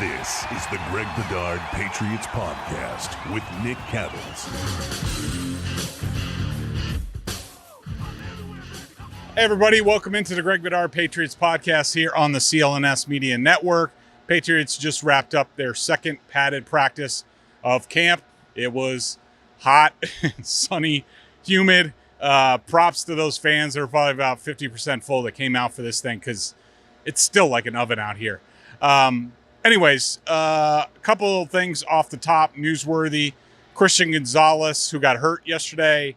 This is the Greg Bedard Patriots Podcast with Nick Cavills. Hey everybody, welcome into the Greg Bedard Patriots Podcast here on the CLNS Media Network. Patriots just wrapped up their second padded practice of camp. It was hot, sunny, humid. Props to those fans. They're probably about 50% full that came out for this thing because it's still like an oven out here. Anyways, a couple of things off the top, newsworthy. Christian Gonzalez, who got hurt yesterday,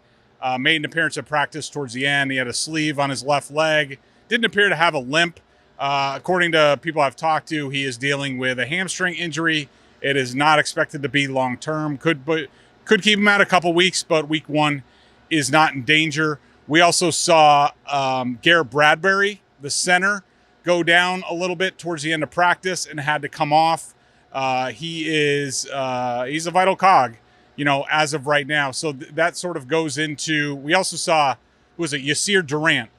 made an appearance at practice towards the end. He had a sleeve on his left leg. Didn't appear to have a limp. According to people I've talked to, he is dealing with a hamstring injury. It is not expected to be long-term. Could keep him out a couple weeks, but week one is not in danger. We also saw Garrett Bradbury, the center, go down a little bit towards the end of practice and had to come off. He's a vital cog, as of right now. So that sort of goes into, we also saw, Yasir Durant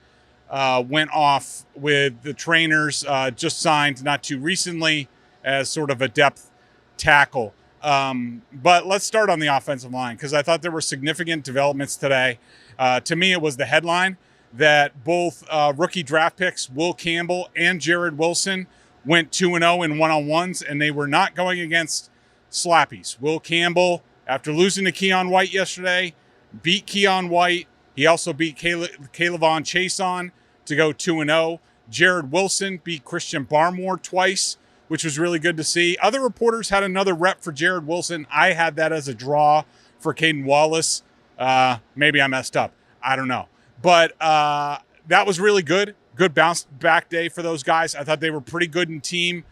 went off with the trainers, just signed not too recently as sort of a depth tackle. But let's start on the offensive line because I thought there were significant developments today. To me, it was the headline that both rookie draft picks, Will Campbell and Jared Wilson, went 2-0 in one-on-ones, and they were not going against slappies. Will Campbell, after losing to Keon White yesterday, beat Keon White. He also beat Kayvon Chason to go 2-0. Jared Wilson beat Christian Barmore twice, which was really good to see. Other reporters had another rep for Jared Wilson. I had that as a draw for Caden Wallace. Maybe I messed up. I don't know. But that was really good. Good bounce back day for those guys. I thought they were pretty good in team.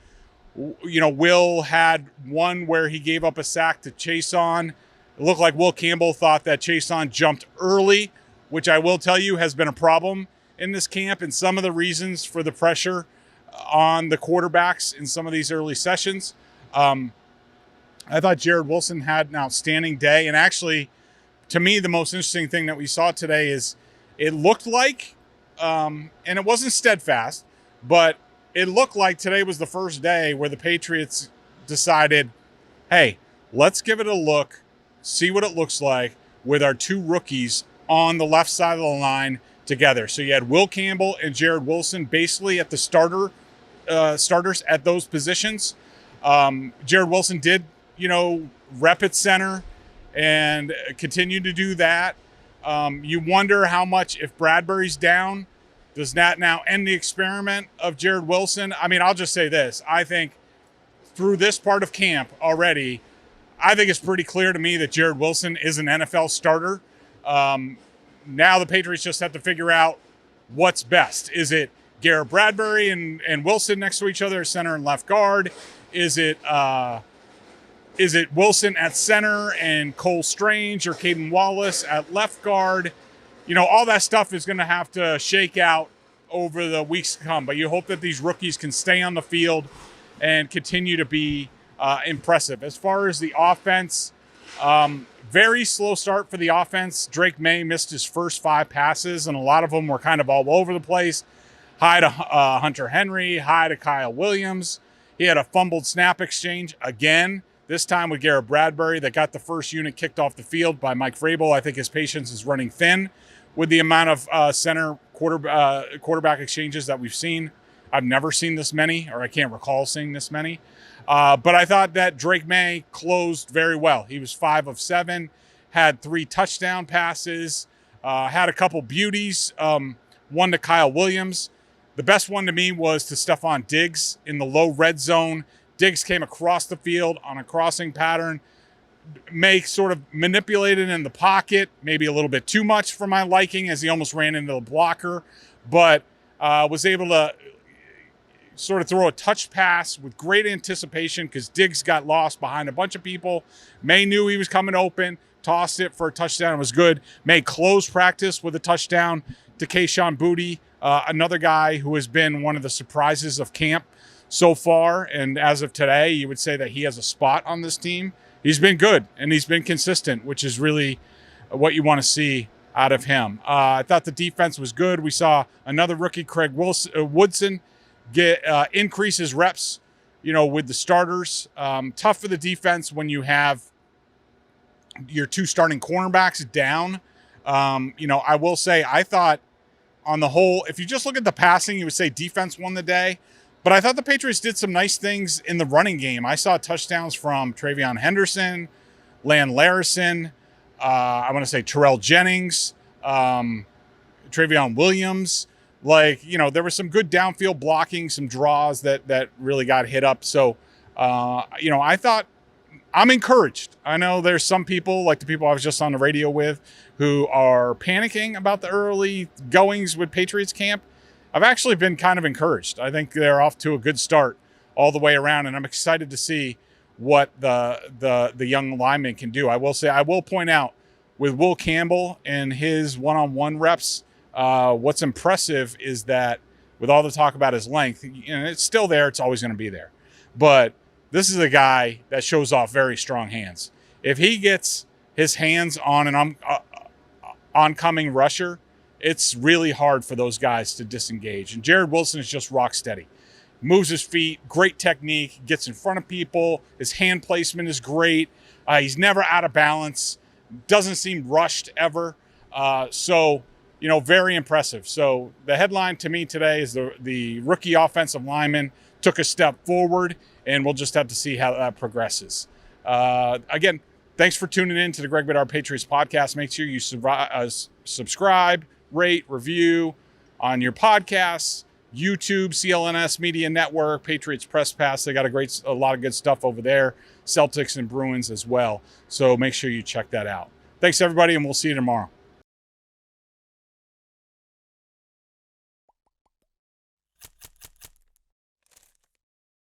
Will had one where he gave up a sack to Chason. It looked like Will Campbell thought that Chason jumped early, which I will tell you has been a problem in this camp, and some of the reasons for the pressure on the quarterbacks in some of these early sessions. I thought Jared Wilson had an outstanding day, and actually, to me, the most interesting thing that we saw today is it looked like, and it wasn't steadfast, but it looked like today was the first day where the Patriots decided, hey, let's give it a look, see what it looks like with our two rookies on the left side of the line together. So you had Will Campbell and Jared Wilson basically at the starters at those positions. Jared Wilson did, rep at center and continue to do that. You wonder how much, if Bradbury's down, does that now end the experiment of Jared Wilson? I mean, I'll just say this. I think through this part of camp already, I think it's pretty clear to me that Jared Wilson is an NFL starter. Now the Patriots just have to figure out what's best. Is it Garrett Bradbury and Wilson next to each other, center and left guard? Is it Wilson at center and Cole Strange or Caden Wallace at left guard? All that stuff is going to have to shake out over the weeks to come. But you hope that these rookies can stay on the field and continue to be impressive. As far as the offense, very slow start for the offense. Drake Maye missed his first 5 passes, and a lot of them were kind of all over the place. High to Hunter Henry, high to Kyle Williams. He had a fumbled snap exchange again, this time with Garrett Bradbury, that got the first unit kicked off the field by Mike Vrabel. I think his patience is running thin with the amount of center quarterback exchanges that we've seen. I've never seen this many, or I can't recall seeing this many. But I thought that Drake Maye closed very well. He was 5 of 7, had 3 touchdown passes, had a couple beauties, one to Kyle Williams. The best one to me was to Stephon Diggs in the low red zone. Diggs came across the field on a crossing pattern. Maye sort of manipulated in the pocket, maybe a little bit too much for my liking as he almost ran into the blocker, but was able to sort of throw a touch pass with great anticipation because Diggs got lost behind a bunch of people. Maye knew he was coming open, tossed it for a touchdown. It was good. Maye closed practice with a touchdown to Kayshon Boutte, another guy who has been one of the surprises of camp so far. And as of today, you would say that he has a spot on this team. He's been good and he's been consistent, which is really what you want to see out of him. I thought the defense was good. We saw another rookie, Craig Woodson, get increase his reps with the starters. Tough for the defense when you have your two starting cornerbacks down. I will say, I thought on the whole, if you just look at the passing, you would say defense won the day. But I thought the Patriots did some nice things in the running game. I saw touchdowns from Travion Henderson, Lan Larison, I want to say Terrell Jennings, Travion Williams. There was some good downfield blocking, some draws that really got hit up. So, I thought, I'm encouraged. I know there's some people, like the people I was just on the radio with, who are panicking about the early goings with Patriots camp. I've actually been kind of encouraged. I think they're off to a good start all the way around, and I'm excited to see what the young linemen can do. I will point out, with Will Campbell and his one-on-one reps, what's impressive is that with all the talk about his length, it's still there. It's always going to be there. But this is a guy that shows off very strong hands. If he gets his hands on an oncoming rusher, it's really hard for those guys to disengage. And Jared Wilson is just rock steady. Moves his feet, great technique, gets in front of people. His hand placement is great. He's never out of balance. Doesn't seem rushed ever. Very impressive. So the headline to me today is the rookie offensive lineman took a step forward, and we'll just have to see how that progresses. Again, thanks for tuning in to the Greg Bedard Patriots podcast. Make sure you subscribe, rate, review on your podcasts, YouTube, CLNS Media Network, Patriots Press Pass. They got a lot of good stuff over there. Celtics and Bruins as well. So make sure you check that out. Thanks, everybody, and we'll see you tomorrow.